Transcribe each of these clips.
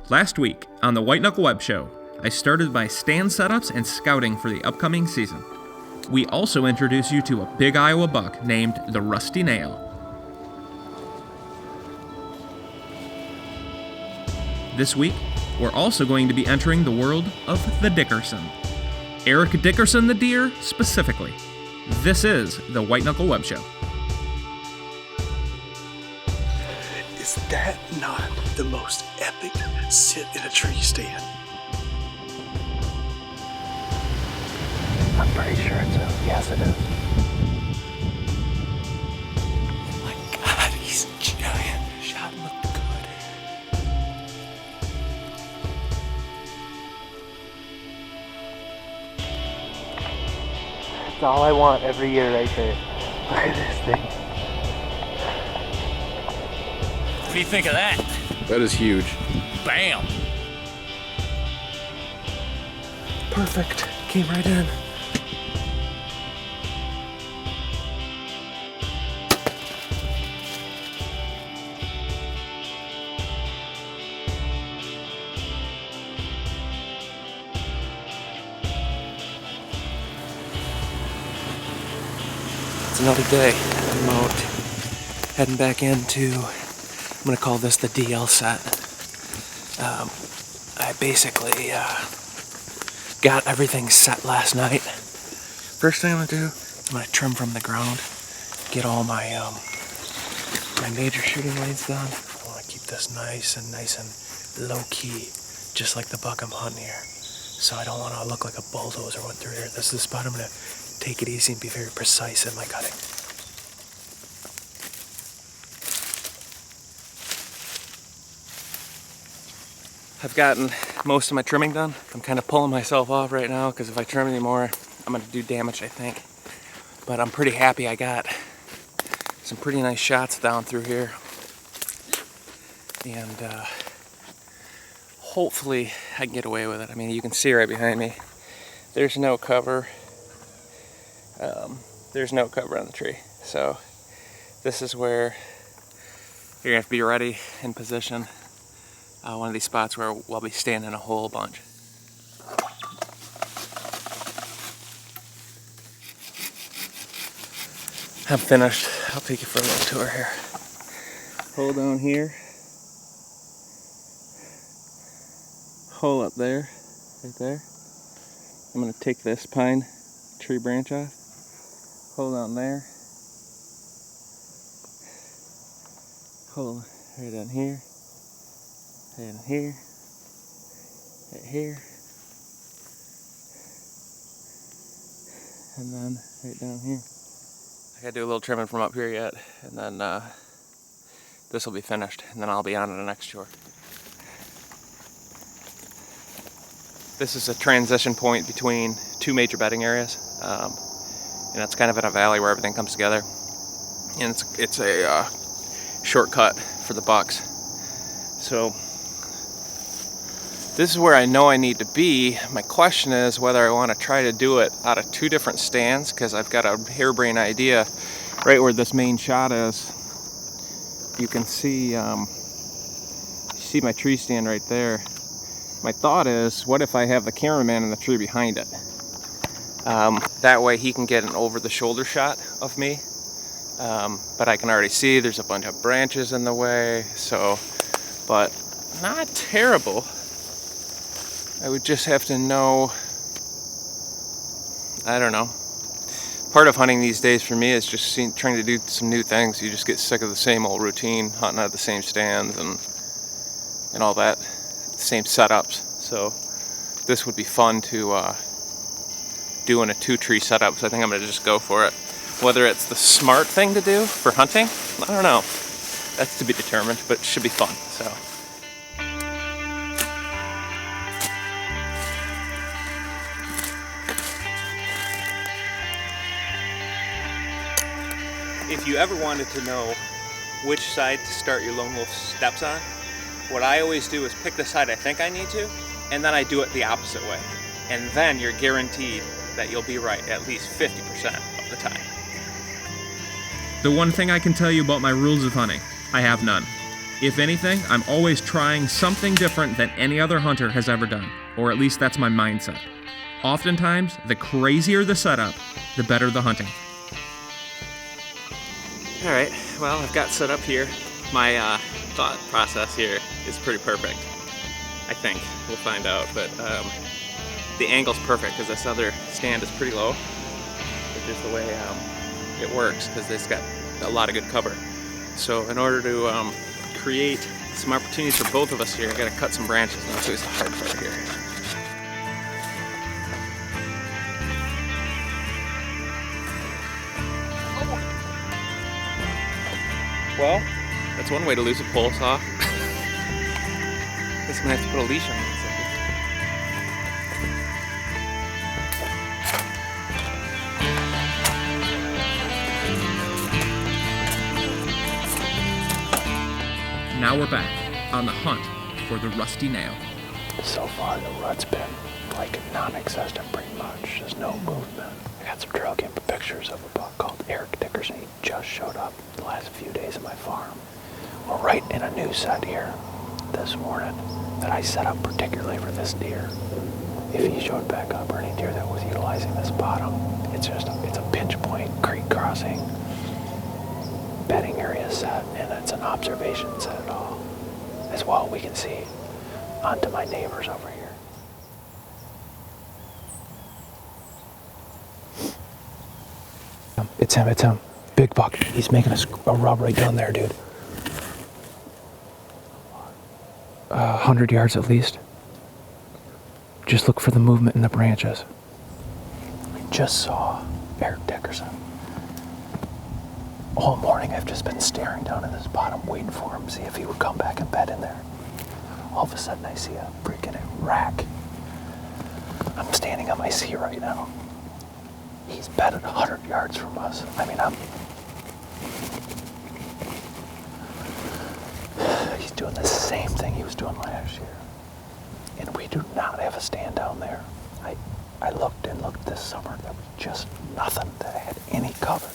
Last week on the White Knuckle Web Show, I started my stand setups and scouting for the upcoming season. We also introduce you to a big Iowa buck named the Rusty Nail. This week, we're also going to be entering the world of the Dickerson. Erik Dickerson the deer, specifically. This is the White Knuckle Web Show. Is that not the most epic sit in a tree stand? I'm pretty sure it's a yes, it is. Oh my God, he's giant. Shot looked good. It's all I want every year right there. Look at this thing. What do you think of that? That is huge. Bam! Perfect. Came right in. It's another day. I'm out heading back into, I'm gonna call this the DL set. I basically got everything set last night. First thing I'm gonna do, I'm gonna trim from the ground, get all my my major shooting lanes done. I wanna keep this nice and low key, just like the buck I'm hunting here. So I don't wanna look like a bulldozer went through here. This is the spot I'm gonna take it easy and be very precise in my cutting. I've gotten most of my trimming done. I'm kind of pulling myself off right now because if I trim anymore, I'm going to do damage, I think. But I'm pretty happy I got some pretty nice shots down through here. And hopefully I can get away with it. I mean, you can see right behind me, there's no cover. There's no cover on the tree. So this is where you're going to have to be ready in position. One of these spots where we'll be standing a whole bunch. I'm finished. I'll take you for a little tour here. Hole down here. Hole up there, right there. I'm gonna take this pine tree branch off. Hole down there. Hole right down here. And here, right here, and then right down here. I gotta do a little trimming from up here yet, and then this will be finished, and then I'll be on to the next chore. This is a transition point between two major bedding areas, and it's kind of in a valley where everything comes together, and it's a shortcut for the bucks. So this is where I know I need to be. My question is whether I want to try to do it out of two different stands, because I've got a harebrained idea right where this main shot is. You can see my tree stand right there. My thought is, what if I have the cameraman in the tree behind it? That way he can get an over-the-shoulder shot of me. But I can already see there's a bunch of branches in the way, so, but not terrible. I would just have to know, I don't know. Part of hunting these days for me is just trying to do some new things. You just get sick of the same old routine, hunting at the same stands and all that, same setups. So this would be fun to do in a two-tree setup, so I think I'm going to just go for it. Whether it's the smart thing to do for hunting, I don't know. That's to be determined, but it should be fun, so. If you ever wanted to know which side to start your lone wolf steps on, what I always do is pick the side I think I need to, and then I do it the opposite way. And then you're guaranteed that you'll be right at least 50% of the time. The one thing I can tell you about my rules of hunting, I have none. If anything, I'm always trying something different than any other hunter has ever done, or at least that's my mindset. Oftentimes, the crazier the setup, the better the hunting. All right, well, I've got set up here. My thought process here is pretty perfect. I think. We'll find out, but the angle's perfect because this other stand is pretty low, which is the way it works because it's got a lot of good cover. So in order to create some opportunities for both of us here, I gotta cut some branches, and that's always the hard part here. Well, that's one way to lose a pole saw. Guess I'm gonna have to put a leash on it. Now we're back on the hunt for the rusty nail. So far, the rut's been like non-existent pretty much. There's no movement. I got some trail camera pictures of a buck called Erik Dickerson. He just showed up the last few days at my farm. We're right in a new set here this morning that I set up particularly for this deer. If he showed back up, or any deer that was utilizing this bottom, it's a pinch point creek crossing bedding area set, and it's an observation set at all. As well, we can see onto my neighbors over here. It's him. Big buck. He's making a rub right down there, dude. 100 yards at least. Just look for the movement in the branches. I just saw Erik Dickerson. All morning I've just been staring down at this bottom, waiting for him, see if he would come back and bed in there. All of a sudden I see a freaking rack. I'm standing on my seat right now. He's bedded 100 yards from us. I mean, he's doing the same thing he was doing last year. And we do not have a stand down there. I looked and looked this summer. There was just nothing that had any cover.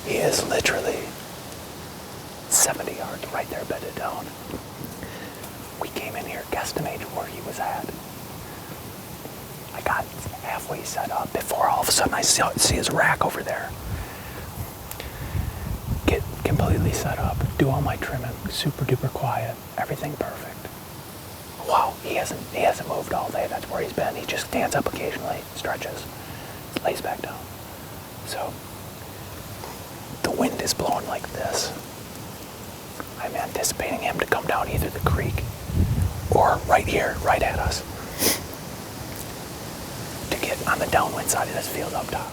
He is literally 70 yards right there bedded down. We came in here guesstimated where he was at. I got halfway set up before all of a sudden I see his rack over there. Get completely set up, do all my trimming, super duper quiet, everything perfect. Wow, he hasn't moved all day. That's where he's been. He just stands up occasionally, stretches, lays back down. So the wind is blowing like this. I'm anticipating him to come down either the creek or right here, right at us, to get on the downwind side of this field up top.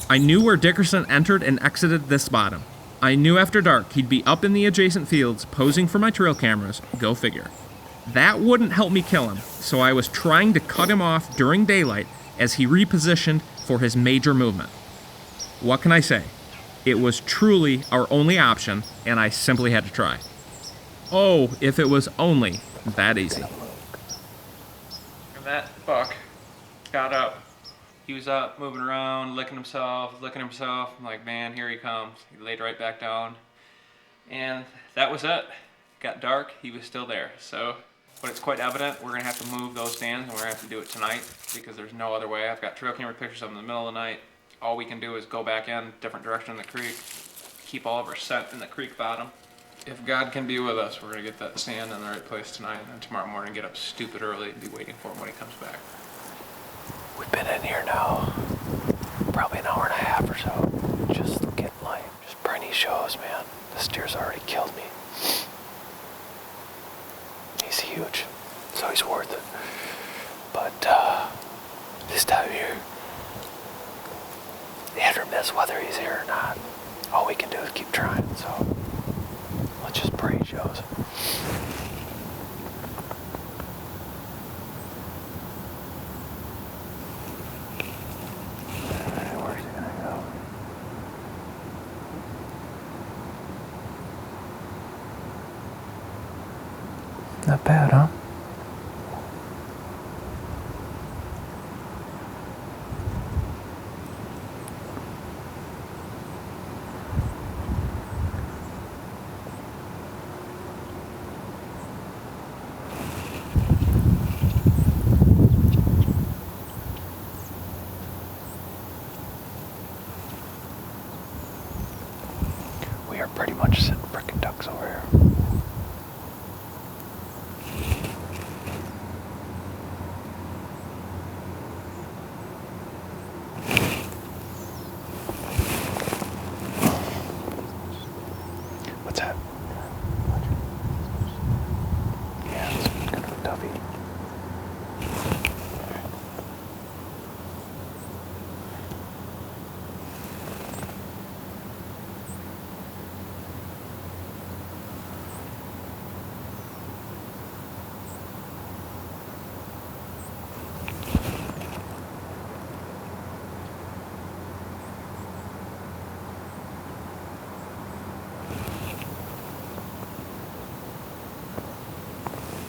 I knew where Dickerson entered and exited this bottom. I knew after dark he'd be up in the adjacent fields posing for my trail cameras, go figure. That wouldn't help me kill him, so I was trying to cut him off during daylight as he repositioned for his major movement. What can I say? It was truly our only option, and I simply had to try. Oh, if it was only that easy. And that buck got up. He was up, moving around, licking himself. I'm like, man, here he comes. He laid right back down. And that was it. Got dark, he was still there. So, but it's quite evident we're gonna have to move those stands, and we're gonna have to do it tonight because there's no other way. I've got trail camera pictures of them in the middle of the night. All we can do is go back in, different direction in the creek, keep all of our scent in the creek bottom. If God can be with us, we're gonna get that stand in the right place tonight, and then tomorrow morning get up stupid early and be waiting for him when he comes back. We've been in here now probably an hour and a half. half or so. Just getting lame. Just brainy shows, man. The steer's already killed me. He's huge, so he's worth it. But this time of year, hit or miss whether he's here or not. All we can do is keep trying, so let's just pray he shows. Where's he gonna go? Not bad, huh? We are pretty much sitting frickin' ducks over here. What's that? Yeah, it's kind of a toughie.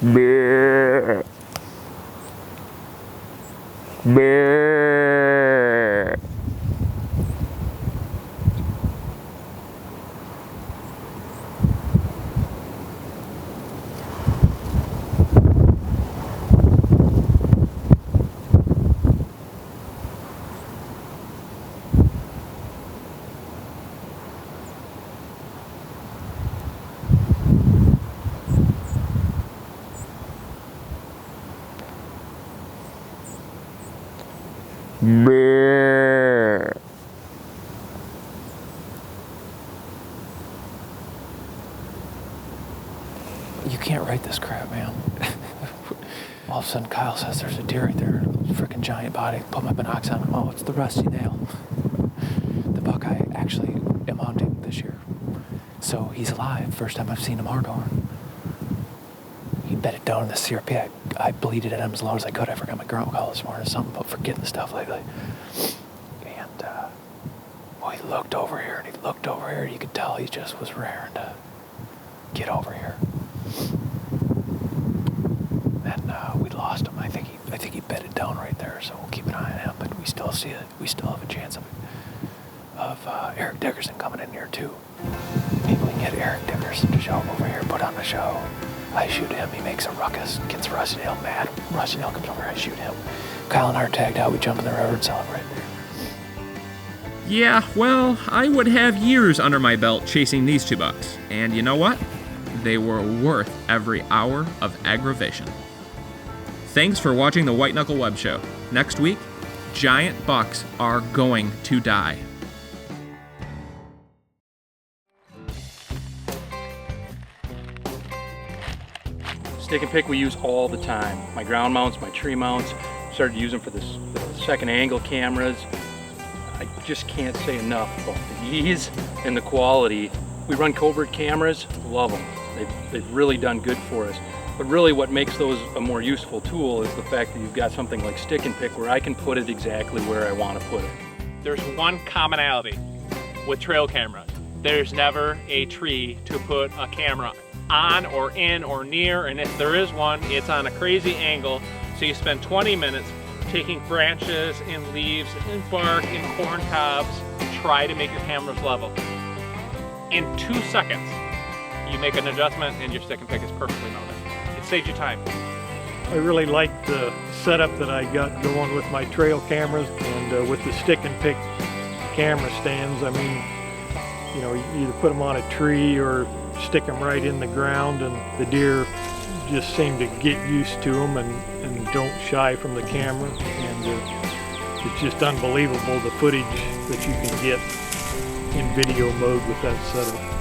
Bleh. Bleh. Bleh. You can't write this crap, man. All of a sudden, Kyle says there's a deer right there, freaking giant body. Put my binocs on. Oh, it's the rusty nail. The buck I actually am hunting this year. So he's alive. First time I've seen him hardhorn. He bedded down in the CRP. I bleeded at him as low as I could. I forgot my ground call this morning or something about forgetting stuff lately. And, well, he looked over here and he looked over here. You could tell he just was raring to get over here. And we lost him. I think he bedded down right there. So we'll keep an eye on him. But we still see it. We still have a chance of Erik Dickerson coming in here too. Maybe we can get Erik Dickerson to show up over here, put on the show. I shoot him, he makes a ruckus, gets Rustytail mad. Rustytail comes over, I shoot him. Kyle and I are tagged out, we jump in the river and celebrate. Yeah, well, I would have years under my belt chasing these two bucks. And you know what? They were worth every hour of aggravation. Thanks for watching the White Knuckle Web Show. Next week, giant bucks are going to die. Stick and pick we use all the time. My ground mounts, my tree mounts, started to use them for the second angle cameras. I just can't say enough about the ease and the quality. We run covert cameras, love them. They've really done good for us. But really what makes those a more useful tool is the fact that you've got something like stick and pick where I can put it exactly where I want to put it. There's one commonality with trail cameras. There's never a tree to put a camera on or in or near, and if there is one, it's on a crazy angle. So you spend 20 minutes taking branches and leaves and bark and corn cobs to try to make your cameras level. In 2 seconds, you make an adjustment and your stick and pick is perfectly mounted. It saves you time. I really like the setup that I got going with my trail cameras and with the stick and pick camera stands. I mean, you know, you either put them on a tree or stick them right in the ground, and the deer just seem to get used to them and don't shy from the camera. And it's just unbelievable the footage that you can get in video mode with that setup.